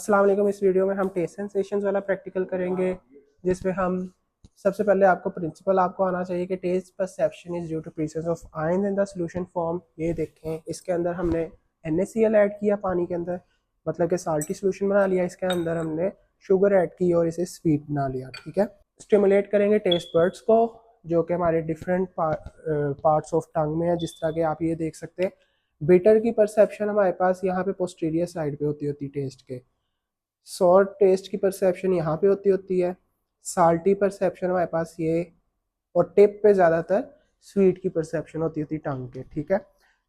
अस्सलाम वालेकुम। इस वीडियो में हम टेस्ट सेंसेशंस वाला प्रैक्टिकल करेंगे, जिसमें हम सबसे पहले आपको प्रिंसिपल आपको आना चाहिए कि taste perception is due to presence of ion in the solution form. ये देखें, इसके अंदर हमने NaCl ऐड किया पानी के अंदर, मतलब कि साल्टी सॉल्यूशन बना लिया। इसके अंदर हमने शुगर ऐड की और इसे स्वीट बना लिया। ठीक है, स्टिमुलेट करेंगे टेस्ट बर्ड्स को, जो कि हमारे डिफरेंट पार्ट्स ऑफ टंग में है। जिस तरह के आप ये देख सकते हैं, बिटर की परसेप्शन हमारे पास यहाँ पे पोस्टीरियर साइड पे होती टेस्ट के। सॉर टेस्ट की परसेप्शन यहाँ पे होती है। साल्टी परसेप्शन हमारे पास ये, और टिप पे ज़्यादातर स्वीट की परसेप्शन होती टंग के। ठीक है,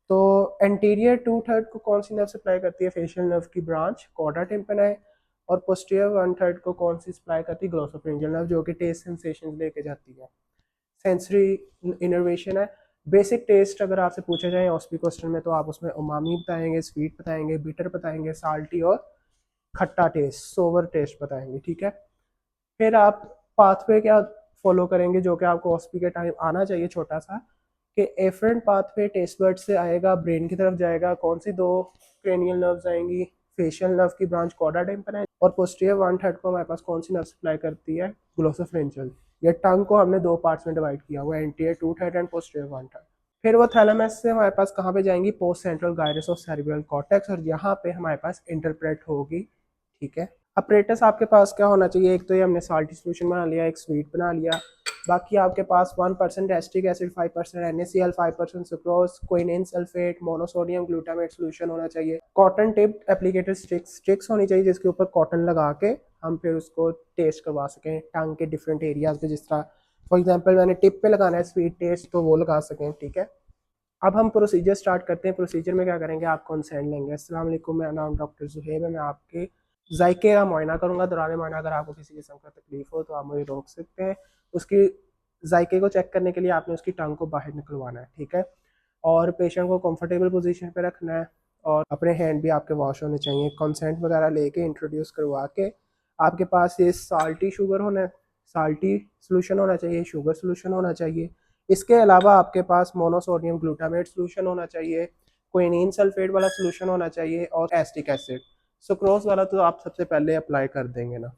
तो एंटीरियर 2/3 को कौन सी नर्व सप्लाई करती है? फेशियल नर्व की ब्रांच कॉर्डा टिम्पैनाई। और पोस्टीरियर 1/3 को कौन सी सप्लाई करती है? ग्लोसोफिंजियल नर्व, जो कि टेस्ट सेंसेशन लेके जाती है। सेंसरी इनर्वेशन है। बेसिक टेस्ट अगर आपसे पूछे जाए ऑस्पी क्वेश्चन में, तो आप उसमें उमामी बताएंगे, स्वीट बताएंगे, बिटर बताएंगे, साल्टी और खट्टा टेस्ट, सोवर टेस्ट बताएंगे। ठीक है, फिर आप पाथवे क्या फॉलो करेंगे, जो कि आपको ऑस्पी के टाइम आना चाहिए छोटा सा, कि एफरेंट पाथवे टेस्ट बर्ड से आएगा, ब्रेन की तरफ जाएगा। कौन सी दो क्रेनियल नर्व्स आएंगी? फेशियल नर्व की ब्रांच कॉर्डा टिम्पैनाई, और पोस्टीरियर 1/3 को हमारे पास कौन सी नर्व सप्लाई करती है? ग्लोसोफिंजियल। ये टंग को हमने दो पार्ट्स में डिवाइड किया हुआ है, एंटीरियर 2/3 एंड पोस्टीरियर 1/3। फिर वो थैलेमस से हमारे पास कहाँ पे जाएंगी? Post central gyrus of cerebral cortex, और यहाँ पे हमारे पास इंटरप्रेट होगी। ठीक है, अपरेटस आपके पास क्या होना चाहिए? एक तो ये हमने साल्टी सोल्यूशन बना लिया, एक स्वीट बना लिया। बाकी आपके पास 1% acetic acid, 5% NaCl, 5% sucrose, quinine sulphate, monosodium glutamate solution होना चाहिए। कॉटन टिप एप्लीकेटेड स्टिक्स होनी चाहिए, जिसके ऊपर कॉटन लगा के हम फिर उसको टेस्ट करवा सकें टंग के डिफरेंट एरियाज पे। जिस तरह फॉर एग्जांपल मैंने टिप पे लगाना है स्वीट टेस्ट, तो वो लगा सकें। ठीक है, अब हम प्रोसीजर स्टार्ट करते हैं। प्रोसीजर में क्या करेंगे? आप कंसेंट लेंगे। अस्सलाम वालेकुम, मेरा नाम डॉक्टर जुहैब है। मैं आपके जायके का मुआयना करूंगा। दौरान मुआयना अगर आपको किसी किस्म का तकलीफ हो तो आप मुझे रोक सकते हैं। उसकी जायके को चेक करने के लिए आपने उसकी टंग को बाहर निकलवाना है। ठीक है, और पेशेंट को कंफर्टेबल पोजीशन पे रखना है, और अपने हैंड भी आपके वॉश होने चाहिए। कंसेंट वगैरह लेके इंट्रोड्यूस करवा के आपके पास ये साल्टी शुगर होना, साल्टी सोल्यूशन होना चाहिए, शुगर सोल्यूशन होना चाहिए। इसके अलावा आपके पास मोनोसोडियम ग्लूटामेट सोल्यूशन होना चाहिए, क्विनीन सल्फेट वाला सोल्यूशन होना चाहिए, और एस्टिक एसिड। सुक्रोज वाला तो आप सबसे पहले अप्लाई कर देंगे ना।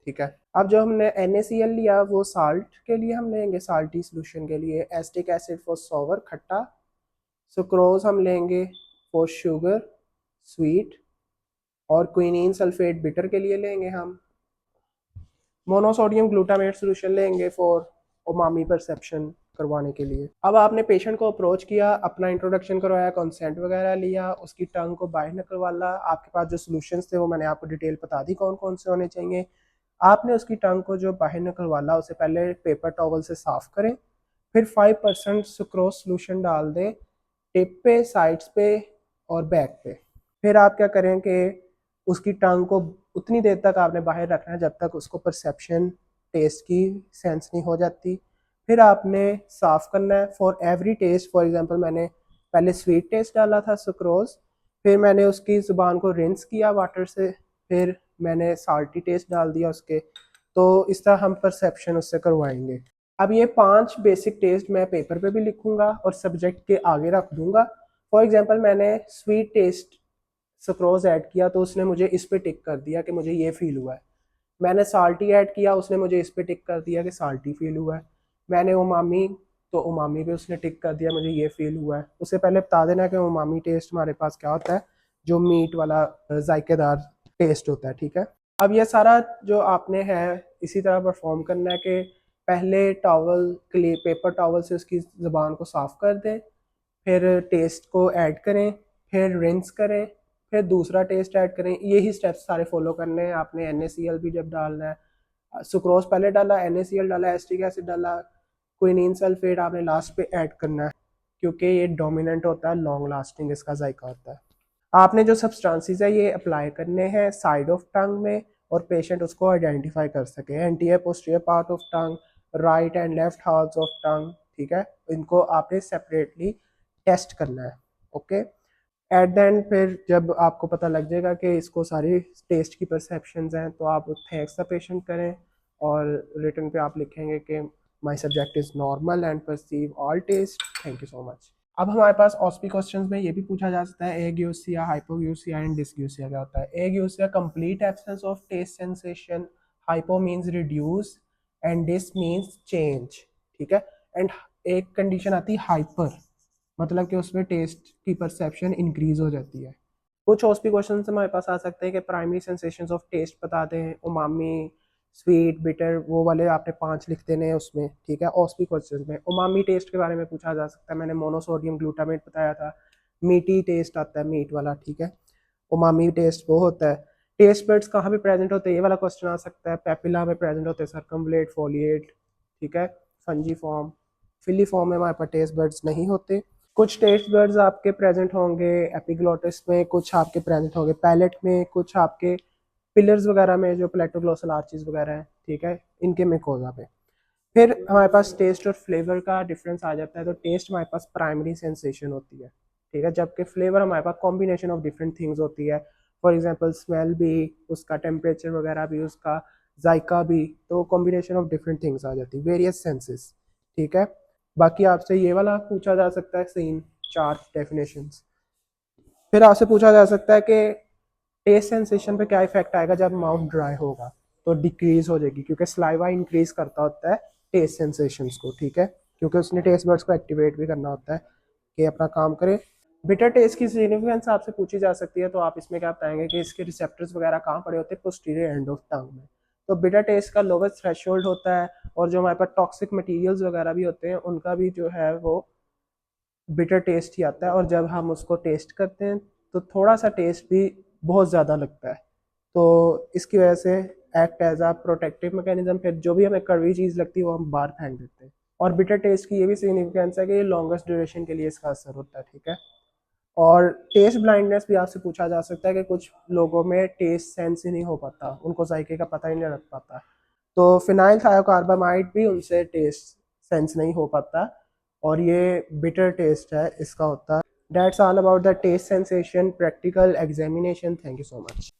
ठीक है, अब जो हमने NaCl लिया वो साल्ट के लिए हम लेंगे, साल्टी सोल्यूशन के लिए। एस्टिक एसिड फॉर सोवर खट्टा, सुक्रोज हम लेंगे फॉर शुगर स्वीट, और क्विनीन सल्फेट बिटर के लिए लेंगे हम। मोनोसोडियम ग्लूटामेट सोल्यूशन लेंगे फॉर उमामी परसेप्शन करवाने के लिए। अब आपने पेशेंट को अप्रोच किया, अपना इंट्रोडक्शन करवाया, कंसेंट वगैरह लिया, उसकी टंग को बाहर निकलवाला। आपके पास जो सोल्यूशंस थे वो मैंने आपको डिटेल बता दी कौन कौन से होने चाहिए। आपने उसकी टंग को जो बाहर निकलवाला, उसे पहले पेपर टॉवल से साफ करें, फिर 5% सुक्रोज सोल्यूशन डाल दें टिप पे, साइड्स पे और बैक पे। फिर आप क्या करें कि उसकी टंग को उतनी देर तक आपने बाहर रखना है जब तक उसको परसेप्शन टेस्ट की सेंस नहीं हो जाती। फिर आपने साफ करना है for every taste. For example मैंने पहले स्वीट टेस्ट डाला था सुक्रोज, फिर मैंने उसकी ज़ुबान को रिंस किया वाटर से, फिर मैंने साल्टी टेस्ट डाल दिया उसके। तो इस तरह हम परसेप्शन उससे करवाएंगे। अब ये 5 बेसिक टेस्ट मैं पेपर पे भी लिखूंगा और सब्जेक्ट के आगे रख दूंगा। फॉर एग्जांपल मैंने स्वीट टेस्ट सुक्रोज ऐड किया, तो उसने मुझे इस पे टिक कर दिया कि मुझे ये फील हुआ है। मैंने साल्टी ऐड किया, उसने मुझे इस पे टिक कर दिया कि साल्टी फील हुआ है। मैंने उमामी, तो उमामी पे उसने टिक कर दिया, मुझे ये फील हुआ है। उससे पहले बता देना कि उमामी टेस्ट हमारे पास क्या होता है, जो मीट वाला जायकेदार टेस्ट होता है। ठीक है, अब ये सारा जो आपने है इसी तरह परफॉर्म करना है कि पहले टॉवल क्ली पेपर टॉवल से उसकी ज़ुबान को साफ़ कर दें, फिर टेस्ट को ऐड करें, फिर रिंस करें, फिर दूसरा टेस्ट ऐड करें। यही स्टेप्स सारे फॉलो करने हैं आपने। NaCl भी जब डालना है, सुक्रोज पहले डाला, NaCl डाला, एस्टिक एसिड डाला, क्विनीन सल्फेट आपने लास्ट पे ऐड करना है, क्योंकि ये डोमिनेंट होता है, लॉन्ग लास्टिंग इसका जायका होता है। आपने जो सब्सटेंसेस है ये अप्लाई करने हैं साइड ऑफ टंग में, और पेशेंट उसको आइडेंटिफाई कर सके। Anterior posterior part of tongue, right and left halves of tongue. ठीक है, इनको आपने सेपरेटली टेस्ट करना है। ओके, एट द एंड फिर जब आपको पता लग जाएगा कि इसको सारी टेस्ट की परसेप्शंस हैं, तो आप थैंक्स द पेशेंट करें, और रिटर्न पे आप लिखेंगे कि my subject is normal and perceive all taste. Thank you so much. अब हमारे पास ऑस्पी क्वेश्चंस में ये भी पूछा जा सकता है एग्यूसिया, हाइपोग्यूसिया एंड डिसग्यूसिया क्या होता है। Ageusia complete absence of taste sensation, hypo means reduce and dis means change, ठीक है। एंड एक कंडीशन आती है हाइपर, मतलब कि उसमें टेस्ट की परसेप्शन इंक्रीज हो जाती है। कुछ ऑस्पी क्वेश्चन हमारे पास आ सकते हैं कि प्राइमरी सेंसेशंस ऑफ टेस्ट बताते हैं, उमामी, स्वीट, बिटर, वो वाले आपने 5 लिख देने हैं उसमें, ठीक है। ऑस्पी क्वेश्चन में उमामी टेस्ट के बारे में पूछा जा सकता है, मैंने मोनोसोडियम ग्लूटामेट बताया था, मीटी टेस्ट आता है मीट वाला, ठीक है। उमामी टेस्ट वो होता है। टेस्ट बर्ड्स कहाँ पे प्रेजेंट होते हैं, ये वाला क्वेश्चन आ सकता है। पेपिला में प्रेजेंट होते हैं, सर्कमफ्लेट, फोलिएट, ठीक है। फंजी फॉर्म, फिली फॉर्म में हमारे पास टेस्ट बर्ड्स नहीं होते। कुछ टेस्ट बर्ड्स आपके प्रेजेंट होंगे एपिग्लोटिस में, कुछ आपके प्रेजेंट होंगे पैलेट में, कुछ आपके पिलर्स वगैरह में जो प्लेटोग्लोसल आर्चेस वगैरह हैं, ठीक है, इनके मेकोजा पे। फिर हमारे पास टेस्ट और फ्लेवर का डिफरेंस आ जाता है। तो टेस्ट हमारे पास प्राइमरी सेंसेशन होती है, ठीक है, जबकि फ्लेवर हमारे पास कॉम्बिनेशन ऑफ डिफरेंट थिंग्स होती है। फॉर एग्जांपल स्मेल भी, उसका टेम्परेचर वगैरह भी, उसका जायका भी, तो कॉम्बिनेशन ऑफ डिफरेंट थिंग्स आ जाती है, वेरियस सेंसेस, ठीक है। बाकी आपसे ये वाला पूछा जा सकता है सीन, 4 डेफिनेशंस। फिर आपसे पूछा जा सकता है कि टेस्ट सेंसेशन पे क्या इफेक्ट आएगा जब माउथ ड्राई होगा। तो डिक्रीज हो जाएगी, क्योंकि स्लाइवा इंक्रीज करता होता है टेस्ट सेंसेशंस को, ठीक है, क्योंकि उसने टेस्ट बर्ड्स को एक्टिवेट भी करना होता है कि अपना काम करे। बिटर टेस्ट की सिग्निफिकेंस आपसे पूछी जा सकती है, तो आप इसमें क्या बताएंगे कि इसके रिसेप्टर्स वगैरह कहाँ पड़े होते हैं, पोस्टीरियर एंड ऑफ टंग में। तो बिटर टेस्ट का लोवेस्ट थ्रेशोल्ड होता है, और जो हमारे पास टॉक्सिक मटेरियल्स वगैरह भी होते हैं उनका भी जो है वो बिटर टेस्ट ही आता है। और जब हम उसको टेस्ट करते हैं तो थोड़ा सा टेस्ट भी बहुत ज़्यादा लगता है, तो इसकी वजह से act as a protective mechanism, फिर जो भी हमें कड़वी चीज़ लगती है वो हम बाहर फेंक देते हैं। और बिटर टेस्ट की ये भी सिग्निफिकेंस है कि ये लॉन्गेस्ट ड्यूरेशन के लिए इसका असर होता है, ठीक है। और टेस्ट ब्लाइंडनेस भी आपसे पूछा जा सकता है कि कुछ लोगों में टेस्ट सेंस ही नहीं हो पाता, उनको जायके का पता ही नहीं लग पाता। तो फिनाइल थायोकार्बामाइड भी उनसे टेस्ट सेंस नहीं हो पाता, और ये बिटर टेस्ट है इसका होता है। That's all about the taste sensation practical examination. Thank you so much.